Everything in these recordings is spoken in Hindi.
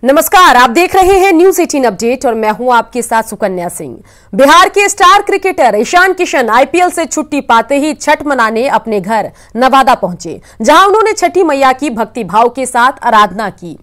नमस्कार, आप देख रहे हैं न्यूज 18 अपडेट और मैं हूं आपके साथ सुकन्या सिंह। बिहार के star cricketer Ishan Kishan IPL से छुट्टी पाते ही छठ मनाने अपने घर नवादा पहुंचे, जहां उन्होंने छठी मैया की भक्ति भाव के साथ आराधना की।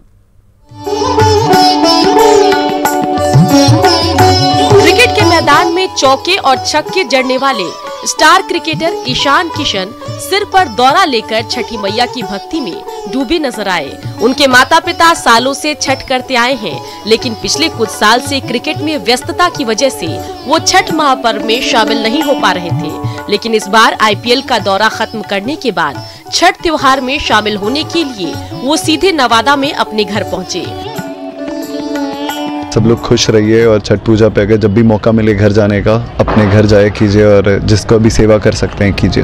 क्रिकेट के मैदान में चौके और छक्के जड़ने वाले स्टार क्रिकेटर ईशान किशन सिर पर दौरा लेकर छठी मैया की भक्ति में डूबे नजर आए। उनके माता पिता सालों से छठ करते आए हैं, लेकिन पिछले कुछ साल से क्रिकेट में व्यस्तता की वजह से वो छठ महापर्व में शामिल नहीं हो पा रहे थे। लेकिन इस बार आईपीएल का दौरा खत्म करने के बाद छठ त्योहार में शामिल होने के लिए वो सीधे नवादा में अपने घर पहुँचे। सब लोग खुश रहिए और छठ पूजा पे अगर जब भी मौका मिले घर जाने का, अपने घर जाए कीजिए और जिसको भी सेवा कर सकते हैं कीजिए।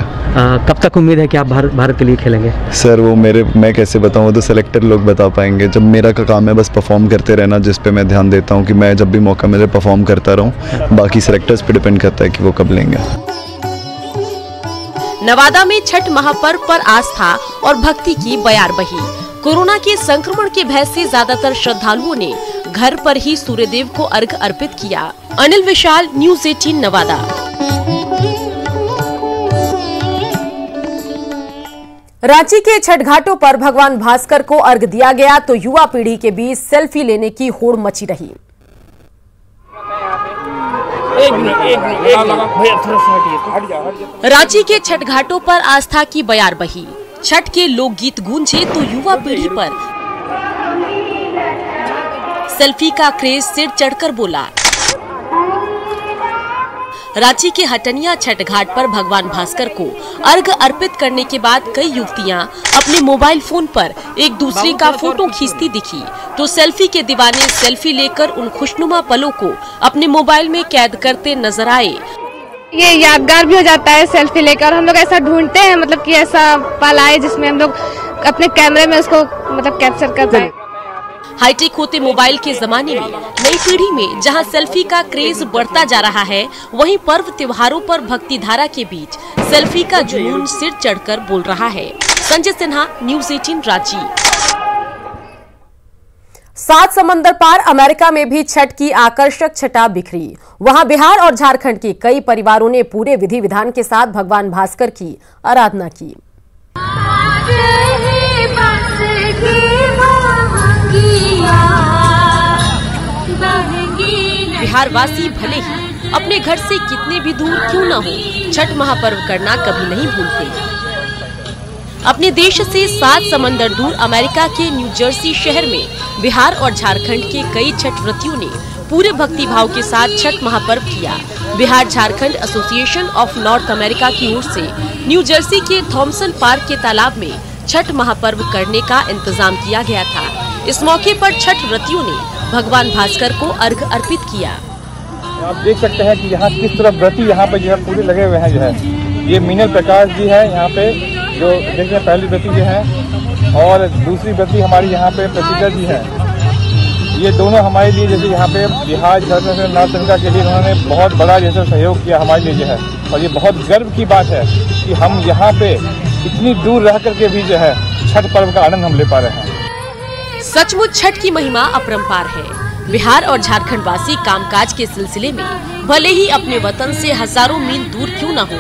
कब तक उम्मीद है कि आप भारत के लिए खेलेंगे? सर वो मैं कैसे बताऊं, वो तो सेलेक्टर लोग बता पाएंगे। जब मेरा का काम है बस परफॉर्म करते रहना, जिस पे मैं ध्यान देता हूं कि मैं जब भी मौका मिले परफॉर्म करता रहूं। बाकी सेलेक्टर्स पे डिपेंड करता है कि वो कब लेंगे। नवादा में छठ महापर्व पर आस्था और भक्ति की बयार बही। कोरोना के संक्रमण के भय से ज्यादातर श्रद्धालुओं ने घर पर ही सूर्यदेव को अर्घ्य अर्पित किया। अनिल विशाल, न्यूज 18 नवादा। रांची के छठ घाटों पर भगवान भास्कर को अर्घ्य दिया गया तो युवा पीढ़ी के बीच सेल्फी लेने की होड़ मची रही। रांची के छठ घाटों पर आस्था की बयार बही। छठ के लोकगीत गूंजे तो युवा पीढ़ी पर सेल्फी का क्रेज सिर चढ़कर बोला। रांची के हटनिया छठ घाट पर भगवान भास्कर को अर्घ्य अर्पित करने के बाद कई युवतियां अपने मोबाइल फोन पर एक दूसरे का फोटो खींचती दिखी, तो सेल्फी के दीवाने सेल्फी लेकर उन खुशनुमा पलों को अपने मोबाइल में कैद करते नजर आए। ये यादगार भी हो जाता है सेल्फी लेकर। हम लोग ऐसा ढूंढते हैं मतलब कि ऐसा पल आए जिसमें हम लोग अपने कैमरे में उसको मतलब कैप्चर कर पाए। हाईटेक होते मोबाइल के जमाने में नई पीढ़ी में जहां सेल्फी का क्रेज बढ़ता जा रहा है, वहीं पर्व त्योहारों पर भक्ति धारा के बीच सेल्फी का जुनून सिर चढ़कर बोल रहा है। संजय सिन्हा, न्यूज 18 रांची। 7 समंदर पार अमेरिका में भी छठ की आकर्षक छटा बिखरी। वहां बिहार और झारखंड के कई परिवारों ने पूरे विधि विधान के साथ भगवान भास्कर की आराधना की। बिहारवासी भले ही अपने घर से कितने भी दूर क्यों न हो, छठ महापर्व करना कभी नहीं भूलते। अपने देश से 7 समंदर दूर अमेरिका के न्यू जर्सी शहर में बिहार और झारखंड के कई छठ व्रतियों ने पूरे भक्ति भाव के साथ छठ महापर्व किया। Bihar Jharkhand association of north America की ओर से न्यू जर्सी के थॉमसन पार्क के तालाब में छठ महापर्व करने का इंतजाम किया गया था। इस मौके पर छठ व्रतियों ने भगवान भास्कर को अर्घ्य अर्पित किया। आप देख सकते हैं कि यहाँ किस तरह व्रती यहाँ पे जो है पूरे लगे हुए हैं। जो है ये मीनल प्रकाश जी है यहाँ पे, जो देखिए पहली व्रती जो है, और दूसरी व्रती हमारी यहाँ पे प्रसिद्ध जी है। ये दोनों हमारे लिए जैसे यहाँ पे बिहार झारखंड नॉर्थ अमेरिका के लिए उन्होंने बहुत बड़ा जैसे सहयोग किया हमारे लिए जो है, और ये बहुत गर्व की बात है कि हम यहाँ पे इतनी दूर रह करके भी जो है छठ पर्व का आनंद हम ले पा रहे हैं। सचमुच छठ की महिमा अपरंपार है। बिहार और झारखंड वासी कामकाज के सिलसिले में भले ही अपने वतन से हजारों मील दूर क्यों न हो,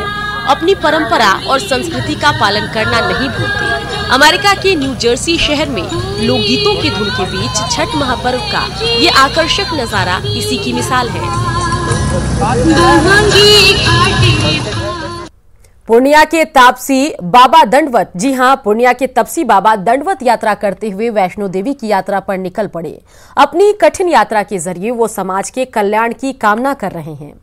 अपनी परंपरा और संस्कृति का पालन करना नहीं भूलते। अमेरिका के न्यू जर्सी शहर में लोकगीतों की धुन के बीच छठ महापर्व का ये आकर्षक नजारा इसी की मिसाल है। पूर्णिया के तापसी बाबा दंडवत, जी हां, पूर्णिया के तपसी बाबा दंडवत यात्रा करते हुए वैष्णो देवी की यात्रा पर निकल पड़े। अपनी कठिन यात्रा के जरिए वो समाज के कल्याण की कामना कर रहे हैं।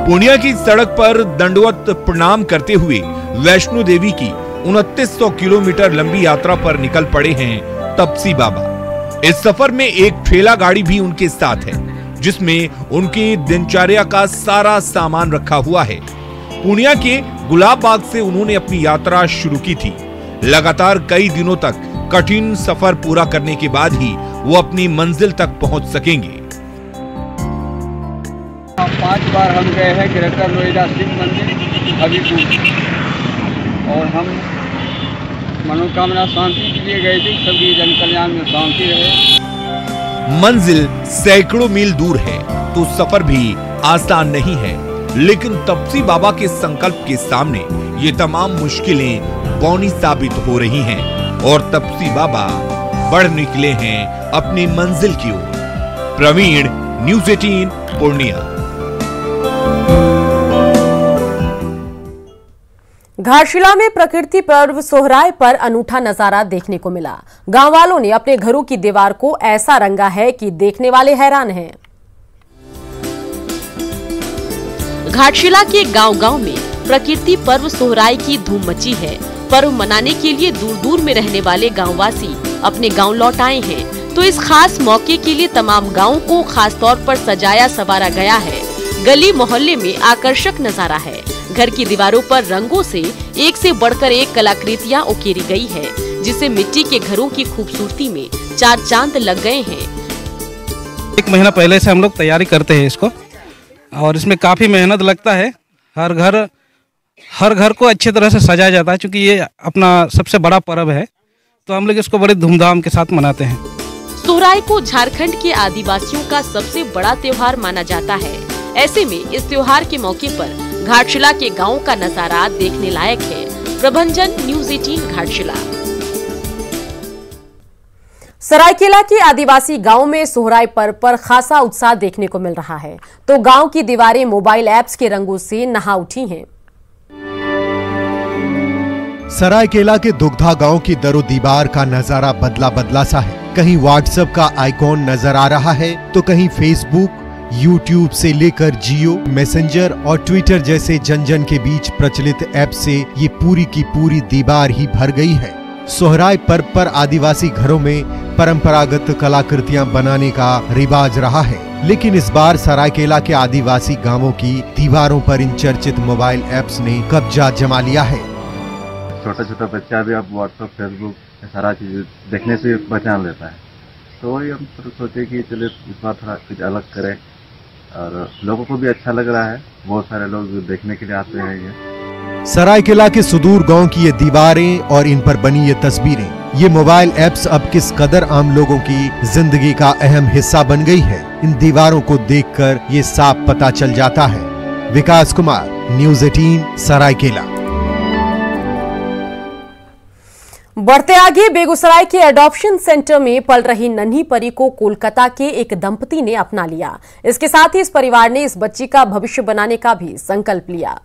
पूर्णिया की सड़क पर दंडवत प्रणाम करते हुए वैष्णो देवी की 2900 किलोमीटर लंबी यात्रा पर निकल पड़े हैं तपसी बाबा। इस सफर में एक ठेला गाड़ी भी उनके साथ है, जिसमें उनकी दिनचर्या का सारा सामान रखा हुआ है। पूर्णिया के गुलाब बाग से उन्होंने अपनी यात्रा शुरू की थी। लगातार कई दिनों तक कठिन सफर पूरा करने के बाद ही वो अपनी मंजिल तक पहुंच सकेंगे। 5 बार हम गए हैं ग्रेटर नोएडा शिव मंदिर हबीबपुर, और हम मनोकामना शांति के लिए गए थे, सबकी जन कल्याण में शांति रहे। मंजिल सैकड़ों मील दूर है तो सफर भी आसान नहीं है, लेकिन तपसी बाबा के संकल्प के सामने ये तमाम मुश्किलें बौनी साबित हो रही हैं और तपसी बाबा बढ़ निकले हैं अपनी मंजिल की ओर। प्रवीण, न्यूज़ 18 पूर्णिया। घाटशिला में प्रकृति पर्व सोहराय पर अनूठा नजारा देखने को मिला। गांव वालों ने अपने घरों की दीवार को ऐसा रंगा है कि देखने वाले हैरान हैं। घाटशिला के गांव-गांव में प्रकृति पर्व सोहराय की धूम मची है। पर्व मनाने के लिए दूर दूर में रहने वाले गांववासी अपने गांव लौट आए हैं, तो इस खास मौके के लिए तमाम गांवों को खास तौर पर सजाया संवारा गया है। गली मोहल्ले में आकर्षक नजारा है। घर की दीवारों पर रंगों से एक से बढ़कर एक कलाकृतियां उकेरी गई है, जिससे मिट्टी के घरों की खूबसूरती में चार चांद लग गए हैं। एक महीना पहले से हम लोग तैयारी करते हैं इसको, और इसमें काफी मेहनत लगता है। हर घर को अच्छी तरह से सजाया जाता है, क्योंकि ये अपना सबसे बड़ा पर्व है, तो हम लोग इसको बड़े धूमधाम के साथ मनाते हैं। सोहराय को झारखंड के आदिवासियों का सबसे बड़ा त्योहार माना जाता है। ऐसे में इस त्योहार के मौके पर घाटशिला के गांवों का नजारा देखने लायक है। प्रभंजन, न्यूज़ 18 घाटशिला। सरायकेला के आदिवासी गांव में सोहराय पर्व पर खासा उत्साह देखने को मिल रहा है, तो गांव की दीवारें मोबाइल ऐप्स के रंगों से नहा उठी हैं। सरायकेला के दुग्धा गांव की दरो दीवार का नजारा बदला बदला सा है। कहीं व्हाट्सएप का आइकॉन नजर आ रहा है, तो कहीं फेसबुक, यूट्यूब से लेकर जियो, मैसेंजर और ट्विटर जैसे जन जन के बीच प्रचलित ऐप से ये पूरी की पूरी दीवार ही भर गई है। सोहराय पर्व पर आदिवासी घरों में परंपरागत कलाकृतियां बनाने का रिवाज रहा है, लेकिन इस बार सरायकेला के आदिवासी गांवों की दीवारों पर इन चर्चित मोबाइल ऐप्स ने कब्जा जमा लिया है। छोटा छोटा बच्चा भी अब व्हाट्सएप, फेसबुक सारा चीज देखने से पहचान लेता है, तो वही हम सोचे कि चले इस बार थोड़ा कुछ अलग करें, और लोगों को भी अच्छा लग रहा है। बहुत सारे लोग देखने के लिए आते हैं। ये सरायकेला के सुदूर गांव की ये दीवारें और इन पर बनी ये तस्वीरें, ये मोबाइल ऐप्स अब किस कदर आम लोगों की जिंदगी का अहम हिस्सा बन गई है, इन दीवारों को देखकर ये साफ पता चल जाता है। विकास कुमार, न्यूज़ 18 सरायकेला। बढ़ते आगे, बेगूसराय के एडॉप्शन सेंटर में पल रही नन्ही परी को कोलकाता के एक दंपति ने अपना लिया। इसके साथ ही इस परिवार ने इस बच्ची का भविष्य बनाने का भी संकल्प लिया।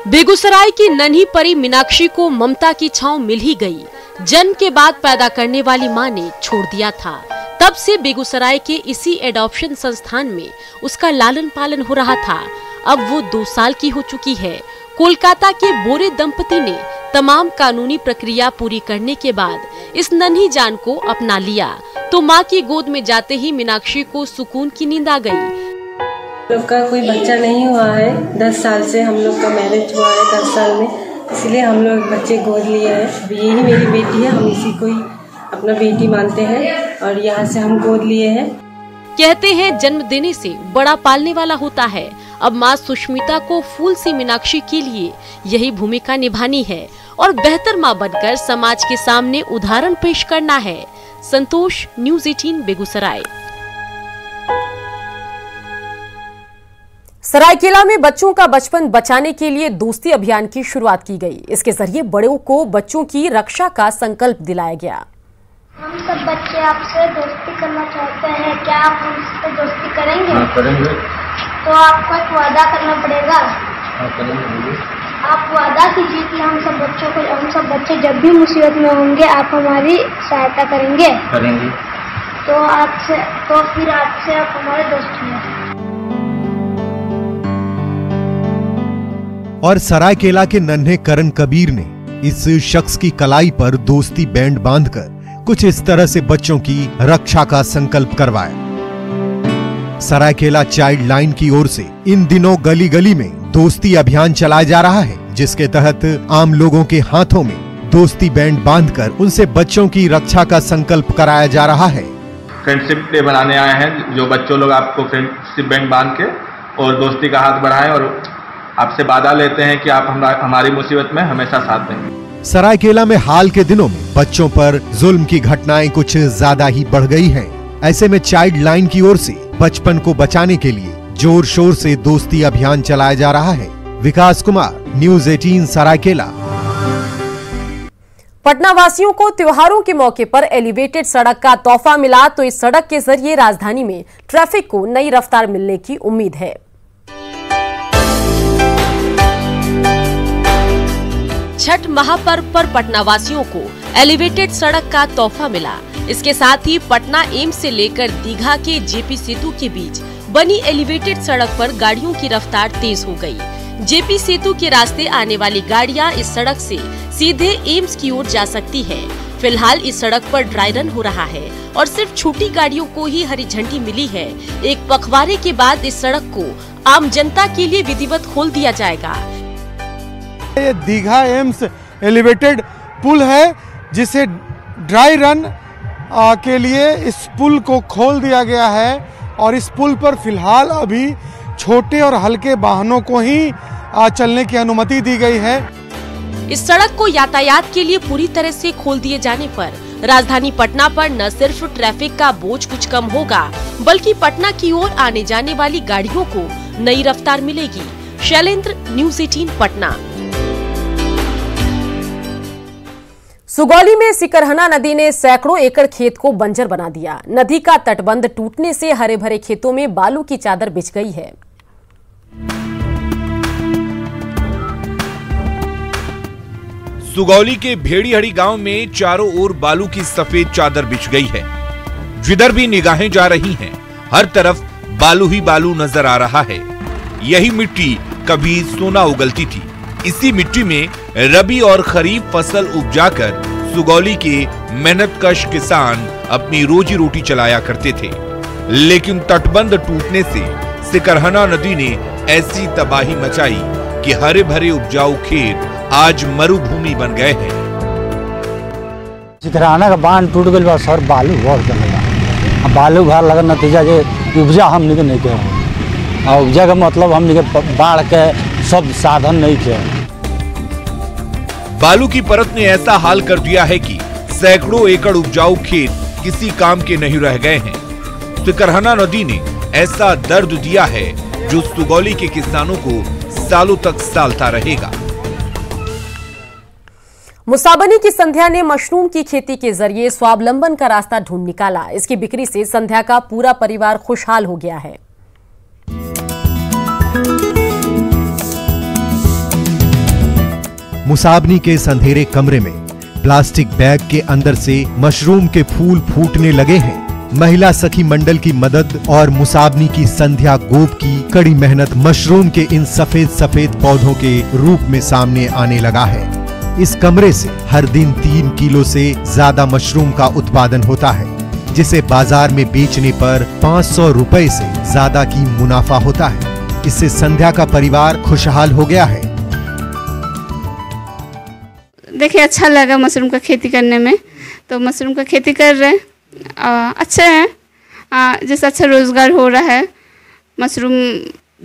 बेगूसराय की नन्ही परी मीनाक्षी को ममता की छांव मिल ही गई। जन्म के बाद पैदा करने वाली मां ने छोड़ दिया था। तब से बेगूसराय के इसी एडॉप्शन संस्थान में उसका लालन पालन हो रहा था। अब वो 2 साल की हो चुकी है। कोलकाता के बोरे दंपति ने तमाम कानूनी प्रक्रिया पूरी करने के बाद इस नन्ही जान को अपना लिया, तो मां की गोद में जाते ही मीनाक्षी को सुकून की नींद आ गई। लोग का कोई बच्चा नहीं हुआ है। 10 साल से हम लोग का मैरिज हुआ है, 10 साल में, इसलिए हम लोग बच्चे गोद लिए हैं। अब यही मेरी बेटी है, हम इसी को ही अपना बेटी मानते हैं और यहाँ से हम गोद लिए हैं। कहते हैं जन्म देने से बड़ा पालने वाला होता है। अब मां सुष्मिता को फूल सी मीनाक्षी के लिए यही भूमिका निभानी है और बेहतर मां बनकर समाज के सामने उदाहरण पेश करना है। संतोष, न्यूज़ 18 बेगूसराय। सरायकेला में बच्चों का बचपन बचाने के लिए दोस्ती अभियान की शुरुआत की गई। इसके जरिए बड़ों को बच्चों की रक्षा का संकल्प दिलाया गया। हम सब बच्चे आपसे दोस्ती करना चाहते हैं, क्या आप हमसे दोस्ती करेंगे? हाँ, करेंगे। तो आपको एक वादा करना पड़ेगा। हाँ, करेंगे। आप वादा कीजिए कि हम सब बच्चे जब भी मुसीबत में होंगे आप हमारी सहायता करेंगे। करेंगे। तो फिर आज से आप हमारे दोस्त हैं। और सरायकेला के नन्हे करण कबीर ने इस शख्स की कलाई पर दोस्ती बैंड बांधकर कुछ इस तरह से बच्चों की रक्षा का संकल्प करवाया। सरायकेला चाइल्ड लाइन की ओर से इन दिनों गली गली में दोस्ती अभियान चलाया जा रहा है, जिसके तहत आम लोगों के हाथों में दोस्ती बैंड बांधकर उनसे बच्चों की रक्षा का संकल्प कराया जा रहा है। फ्रेंडशिप डे बनाने आए हैं, जो बच्चों लोग आपको फ्रेंडशिप बैंड बांध के और दोस्ती का हाथ बढ़ाएं और आपसे वादा लेते हैं कि आप हमारी मुसीबत में हमेशा साथ देंगे। सरायकेला में हाल के दिनों में बच्चों पर जुल्म की घटनाएं कुछ ज्यादा ही बढ़ गई हैं। ऐसे में चाइल्ड लाइन की ओर से बचपन को बचाने के लिए जोर शोर से दोस्ती अभियान चलाया जा रहा है। विकास कुमार, न्यूज़ 18 सरायकेला। पटना वासियों को त्योहारों के मौके पर एलिवेटेड सड़क का तोहफा मिला तो इस सड़क के जरिए राजधानी में ट्रैफिक को नई रफ्तार मिलने की उम्मीद है। छठ महापर्व पर पटना वासियों को एलिवेटेड सड़क का तोहफा मिला। इसके साथ ही पटना एम्स से लेकर दीघा के जेपी सेतु के बीच बनी एलिवेटेड सड़क पर गाड़ियों की रफ्तार तेज हो गई। जेपी सेतु के रास्ते आने वाली गाड़ियां इस सड़क से सीधे एम्स की ओर जा सकती है। फिलहाल इस सड़क पर ड्राई रन हो रहा है और सिर्फ छोटी गाड़ियों को ही हरी झंडी मिली है। एक पखवाड़े के बाद इस सड़क को आम जनता के लिए विधिवत खोल दिया जाएगा। ये दीघा एम्स एलिवेटेड पुल है, जिसे ड्राई रन के लिए इस पुल को खोल दिया गया है और इस पुल पर फिलहाल अभी छोटे और हल्के वाहनों को ही चलने की अनुमति दी गई है। इस सड़क को यातायात के लिए पूरी तरह से खोल दिए जाने पर राजधानी पटना पर न सिर्फ ट्रैफिक का बोझ कुछ कम होगा, बल्कि पटना की ओर आने जाने वाली गाड़ियों को नई रफ्तार मिलेगी। शैलेंद्र, न्यूज़ 18 पटना। सुगौली में सिकरहना नदी ने सैकड़ों एकड़ खेत को बंजर बना दिया। नदी का तटबंध टूटने से हरे भरे खेतों में बालू की चादर बिछ गई है। सुगौली के भेड़ीहड़ी गांव में चारों ओर बालू की सफेद चादर बिछ गई है। जिधर भी निगाहें जा रही हैं, हर तरफ बालू ही बालू नजर आ रहा है। यही मिट्टी कभी सोना उगलती थी। इसी मिट्टी में रबी और खरीफ फसल उपजाकर सुगौली के मेहनतकश किसान अपनी रोजी रोटी चलाया करते थे। लेकिन तटबंध टूटने से सिकरहना नदी ने ऐसी तबाही मचाई कि हरे भरे उपजाऊ खेत आज मरुभूमि बन गए हैं। सिकरहना का बांध टूट गई बस और बालू बहुत लगा। बालू घर लगा नतीजा जे उपजा हमने के नहीं के और उपजा का मतलब हमने के बाढ़ के सब साधन नहीं के। बालू की परत ने ऐसा हाल कर दिया है कि सैकड़ों एकड़ उपजाऊ खेत किसी काम के नहीं रह गए हैं। सिकरहना नदी ने ऐसा दर्द दिया है जो सुगौली के किसानों को सालों तक सालता रहेगा। मुसाबनी की संध्या ने मशरूम की खेती के जरिए स्वावलंबन का रास्ता ढूंढ निकाला। इसकी बिक्री से संध्या का पूरा परिवार खुशहाल हो गया है। मुसाबनी के इस अंधेरे कमरे में प्लास्टिक बैग के अंदर से मशरूम के फूल फूटने लगे हैं। महिला सखी मंडल की मदद और मुसाबनी की संध्या गोप की कड़ी मेहनत मशरूम के इन सफेद सफेद पौधों के रूप में सामने आने लगा है। इस कमरे से हर दिन 3 किलो से ज्यादा मशरूम का उत्पादन होता है, जिसे बाजार में बेचने पर 500 रुपए से ज्यादा की मुनाफा होता है। इससे संध्या का परिवार खुशहाल हो गया है। देखिए, अच्छा लगा मशरूम का खेती करने में, तो मशरूम का खेती कर रहे हैं। अच्छा है, जैसे अच्छा रोजगार हो रहा है, मशरूम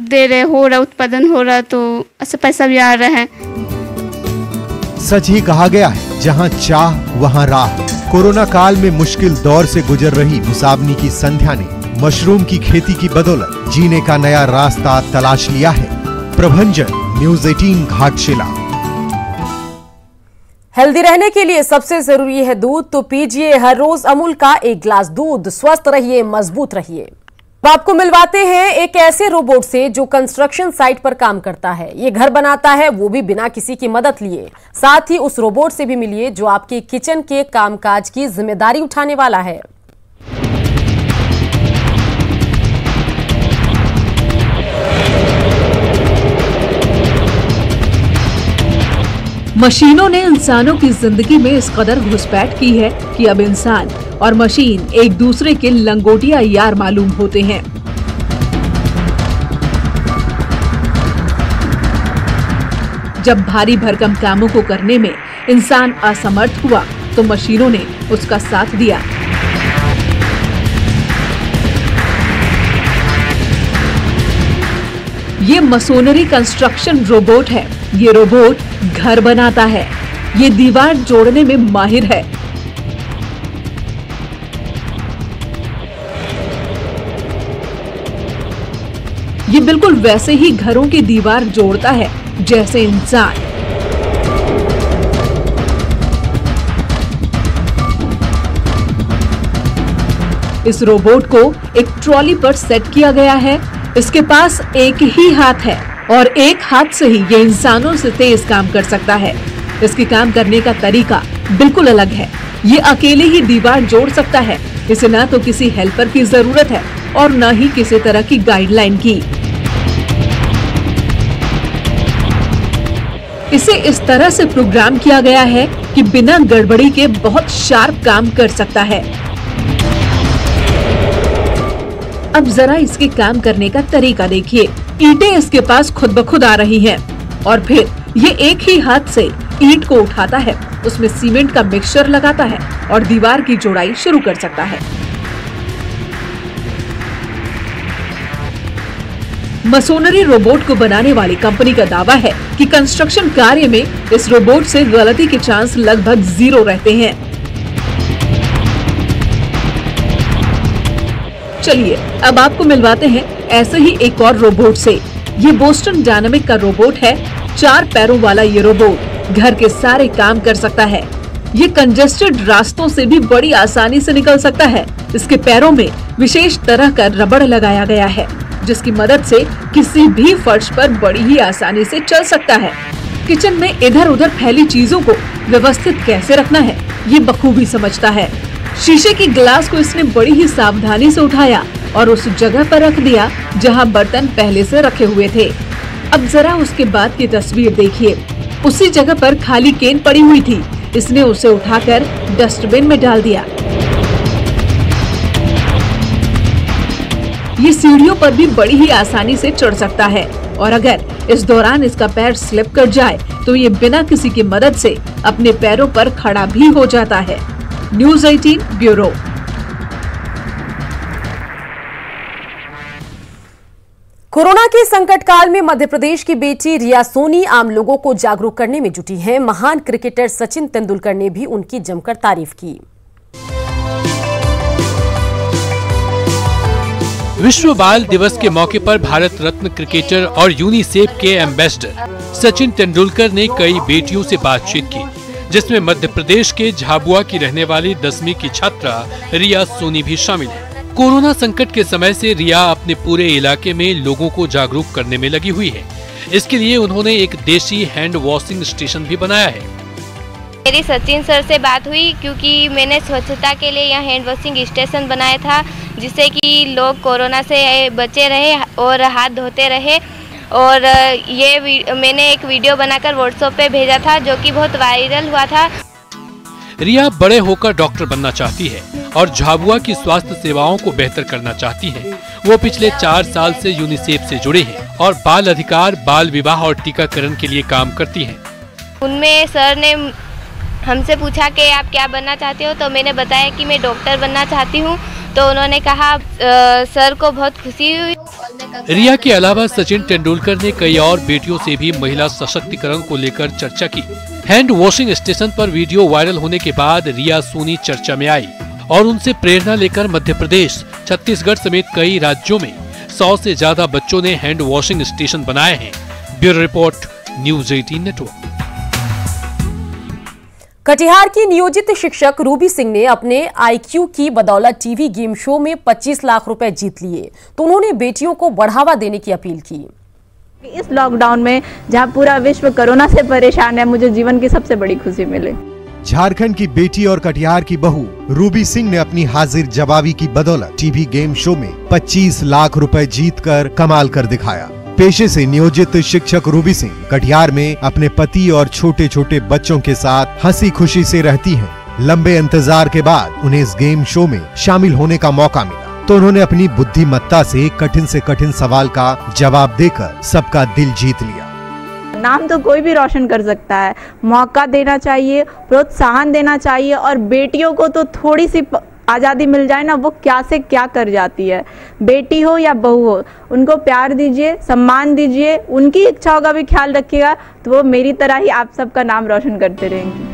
दे रहे हो रहा, उत्पादन हो रहा, तो अच्छा पैसा भी आ रहा है। सच ही कहा गया है, जहां चाह वहां राह। कोरोना काल में मुश्किल दौर से गुजर रही मुसाबनी की संध्या ने मशरूम की खेती की बदौलत जीने का नया रास्ता तलाश लिया है। प्रभंजन, न्यूज़ 18 घाटशिला। हेल्दी रहने के लिए सबसे जरूरी है दूध, तो पीजिए हर रोज अमूल का एक गिलास दूध। स्वस्थ रहिए, मजबूत रहिए। आपको मिलवाते हैं एक ऐसे रोबोट से जो कंस्ट्रक्शन साइट पर काम करता है। ये घर बनाता है, वो भी बिना किसी की मदद लिए। साथ ही उस रोबोट से भी मिलिए जो आपके किचन के कामकाज की जिम्मेदारी उठाने वाला है। मशीनों ने इंसानों की जिंदगी में इस कदर घुसपैठ की है कि अब इंसान और मशीन एक दूसरे के लंगोटिया यार मालूम होते हैं। जब भारी भरकम कामों को करने में इंसान असमर्थ हुआ तो मशीनों ने उसका साथ दिया। ये मसोनरी कंस्ट्रक्शन रोबोट है। ये रोबोट घर बनाता है। ये दीवार जोड़ने में माहिर है। ये बिल्कुल वैसे ही घरों की दीवार जोड़ता है जैसे इंसान। इस रोबोट को एक ट्रॉली पर सेट किया गया है। इसके पास एक ही हाथ है और एक हाथ से ही ये इंसानों से तेज काम कर सकता है। इसके काम करने का तरीका बिल्कुल अलग है। ये अकेले ही दीवार जोड़ सकता है। इसे ना तो किसी हेल्पर की जरूरत है और न ही किसी तरह की गाइडलाइन की। इसे इस तरह से प्रोग्राम किया गया है कि बिना गड़बड़ी के बहुत शार्प काम कर सकता है। अब जरा इसके काम करने का तरीका देखिए। ईंटें इसके पास खुद ब खुद आ रही हैं और फिर ये एक ही हाथ से ईंट को उठाता है, उसमें सीमेंट का मिक्सचर लगाता है और दीवार की जोड़ाई शुरू कर सकता है। मसोनरी रोबोट को बनाने वाली कंपनी का दावा है कि कंस्ट्रक्शन कार्य में इस रोबोट से गलती के चांस लगभग 0 रहते हैं। चलिए अब आपको मिलवाते हैं ऐसे ही एक और रोबोट से। ये बोस्टन डायनामिक का रोबोट है। 4 पैरों वाला ये रोबोट घर के सारे काम कर सकता है। ये कंजेस्टेड रास्तों से भी बड़ी आसानी से निकल सकता है। इसके पैरों में विशेष तरह का रबड़ लगाया गया है जिसकी मदद से किसी भी फर्श पर बड़ी ही आसानी से चल सकता है। किचन में इधर उधर फैली चीजों को व्यवस्थित कैसे रखना है ये बखूबी समझता है। शीशे की गिलास को इसने बड़ी ही सावधानी से उठाया और उस जगह पर रख दिया जहां बर्तन पहले से रखे हुए थे। अब जरा उसके बाद की तस्वीर देखिए। उसी जगह पर खाली केन पड़ी हुई थी। इसने उसे उठाकर डस्टबिन में डाल दिया। ये सीढ़ियों पर भी बड़ी ही आसानी से चढ़ सकता है और अगर इस दौरान इसका पैर स्लिप कर जाए तो ये बिना किसी की मदद से अपने पैरों पर खड़ा भी हो जाता है। News 18 bureau. कोरोना के संकट काल में मध्य प्रदेश की बेटी रिया सोनी आम लोगों को जागरूक करने में जुटी हैं। महान क्रिकेटर सचिन तेंदुलकर ने भी उनकी जमकर तारीफ की। विश्व बाल दिवस के मौके पर भारत रत्न क्रिकेटर और यूनिसेफ के एम्बेसडर सचिन तेंदुलकर ने कई बेटियों से बातचीत की, जिसमें मध्य प्रदेश के झाबुआ की रहने वाली 10वीं की छात्रा रिया सोनी भी शामिल है। कोरोना संकट के समय से रिया अपने पूरे इलाके में लोगों को जागरूक करने में लगी हुई है। इसके लिए उन्होंने एक देशी हैंड वॉशिंग स्टेशन भी बनाया है। मेरी सचिन सर से बात हुई क्योंकि मैंने स्वच्छता के लिए यहाँ हैंड वॉशिंग स्टेशन बनाया था, जिससे कि लोग कोरोना से बचे रहे और हाथ धोते रहे। और ये मैंने एक वीडियो बनाकर व्हाट्सएप पे भेजा था जो कि बहुत वायरल हुआ था। रिया बड़े होकर डॉक्टर बनना चाहती है और झाबुआ की स्वास्थ्य सेवाओं को बेहतर करना चाहती है। वो पिछले 4 साल से यूनिसेफ से जुड़े हैं और बाल अधिकार, बाल विवाह और टीकाकरण के लिए काम करती हैं। उनमें सर ने हमसे पूछा कि आप क्या बनना चाहते हो, तो मैंने बताया कि मैं डॉक्टर बनना चाहती हूँ। तो उन्होंने कहा सर को बहुत खुशी हुई। रिया के अलावा सचिन तेंदुलकर ने कई और बेटियों से भी महिला सशक्तिकरण को लेकर चर्चा की। हैंड वॉशिंग स्टेशन पर वीडियो वायरल होने के बाद रिया सोनी चर्चा में आई और उनसे प्रेरणा लेकर मध्य प्रदेश, छत्तीसगढ़ समेत कई राज्यों में 100 से ज्यादा बच्चों ने हैंड वॉशिंग स्टेशन बनाए हैं। Bureau report, news 18 network. Katihar की नियोजित शिक्षक रूबी सिंह ने अपने आईक्यू की बदौलत टीवी गेम शो में 25 लाख रुपए जीत लिए, तो उन्होंने बेटियों को बढ़ावा देने की अपील की। इस लॉकडाउन में जहां पूरा विश्व कोरोना से परेशान है, मुझे जीवन की सबसे बड़ी खुशी मिली। झारखंड की बेटी और कटिहार की बहू रूबी सिंह ने अपनी हाजिर जवाबी की बदौलत टीवी गेम शो में 25 लाख रुपए जीतकर कमाल कर दिखाया। पेशे से नियोजित शिक्षक रूबी सिंह कटिहार में अपने पति और छोटे छोटे बच्चों के साथ हंसी खुशी से रहती हैं। लंबे इंतजार के बाद उन्हें इस गेम शो में शामिल होने का मौका मिला, तो उन्होंने अपनी बुद्धिमत्ता से कठिन सवाल का जवाब देकर सबका दिल जीत लिया। नाम तो कोई भी रोशन कर सकता है, मौका देना चाहिए, प्रोत्साहन देना चाहिए और बेटियों को तो थोड़ी सी आज़ादी मिल जाए ना, वो क्या से क्या कर जाती है। बेटी हो या बहू हो, उनको प्यार दीजिए, सम्मान दीजिए, उनकी इच्छाओं का भी ख्याल रखिएगा, तो वो मेरी तरह ही आप सबका नाम रोशन करते रहेंगी।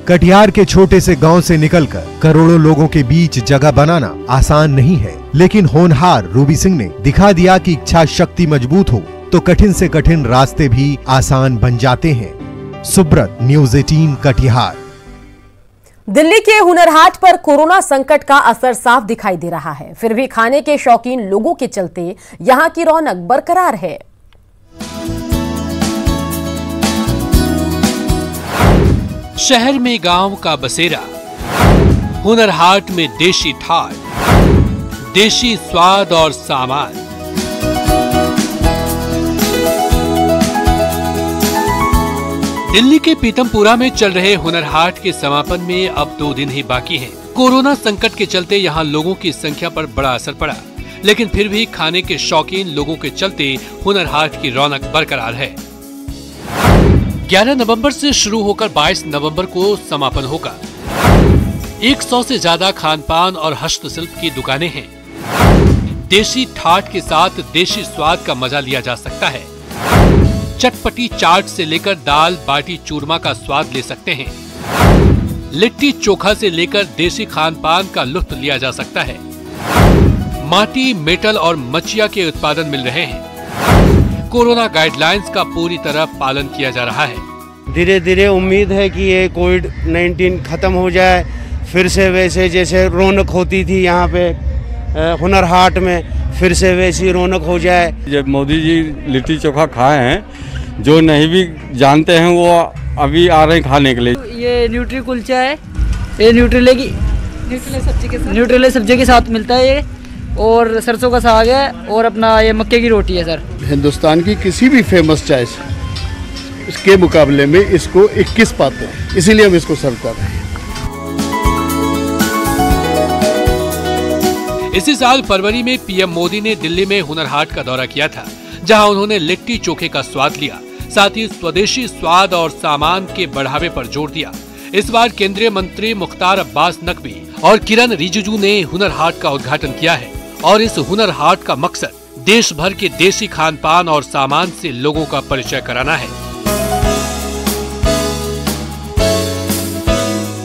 कटिहार के छोटे से गांव से निकलकर करोड़ों लोगों के बीच जगह बनाना आसान नहीं है, लेकिन होनहार रूबी सिंह ने दिखा दिया कि इच्छा शक्ति मजबूत हो तो कठिन से कठिन रास्ते भी आसान बन जाते हैं। सुब्रत, न्यूज़ 18 कटिहार। दिल्ली के हुनर हाट पर कोरोना संकट का असर साफ दिखाई दे रहा है, फिर भी खाने के शौकीन लोगों के चलते यहां की रौनक बरकरार है। शहर में गांव का बसेरा, हुनर हाट में देशी ठाट, देशी स्वाद और सामान। दिल्ली के पीतमपुरा में चल रहे हुनर हाट के समापन में अब 2 दिन ही बाकी हैं। कोरोना संकट के चलते यहां लोगों की संख्या पर बड़ा असर पड़ा, लेकिन फिर भी खाने के शौकीन लोगों के चलते हुनर हाट की रौनक बरकरार है। 11 नवंबर से शुरू होकर 22 नवंबर को समापन होगा। 100 से ज्यादा खानपान और हस्तशिल्प की दुकानें हैं। देशी ठाट के साथ देशी स्वाद का मजा लिया जा सकता है। चटपटी चाट से लेकर दाल बाटी चूरमा का स्वाद ले सकते हैं। लिट्टी चोखा से लेकर देसी खानपान का लुत्फ लिया जा सकता है। माटी, मेटल और मचिया के उत्पादन मिल रहे हैं। कोरोना गाइडलाइंस का पूरी तरह पालन किया जा रहा है। धीरे धीरे उम्मीद है कि ये कोविड-19 खत्म हो जाए, फिर से वैसे जैसे रौनक होती थी यहाँ पे हुनर हाट में, फिर से वैसी रौनक हो जाए। जब मोदी जी लिट्टी चोखा खाए हैं, जो नहीं भी जानते हैं वो अभी आ रहे हैं खाने के लिए। ये न्यूट्री कुलचा है, ये न्यूट्रीले सब्जी के साथ मिलता है ये, और सरसों का साग है, और अपना ये मक्के की रोटी है सर। हिंदुस्तान की किसी भी फेमस चाय इसके मुकाबले में इसको 21 पाते हैं, इसीलिए हम इसको सर्व कर रहे हैं। इसी साल फरवरी में पीएम मोदी ने दिल्ली में हुनर हाट का दौरा किया था, जहां उन्होंने लिट्टी चोखे का स्वाद लिया, साथ ही स्वदेशी स्वाद और सामान के बढ़ावे पर जोर दिया। इस बार केंद्रीय मंत्री मुख्तार अब्बास नकवी और किरण रिजिजू ने हुनर हाट का उद्घाटन किया है, और इस हुनर हाट का मकसद देश भर के देसी खानपान और सामान से लोगों का परिचय कराना है।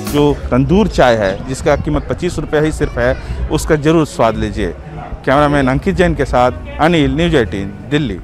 जो तंदूर चाय है, जिसका कीमत 25 रुपये ही सिर्फ है, उसका जरूर स्वाद लीजिए। कैमरामैन अंकित जैन के साथ अनिल, न्यूज़ 18 दिल्ली।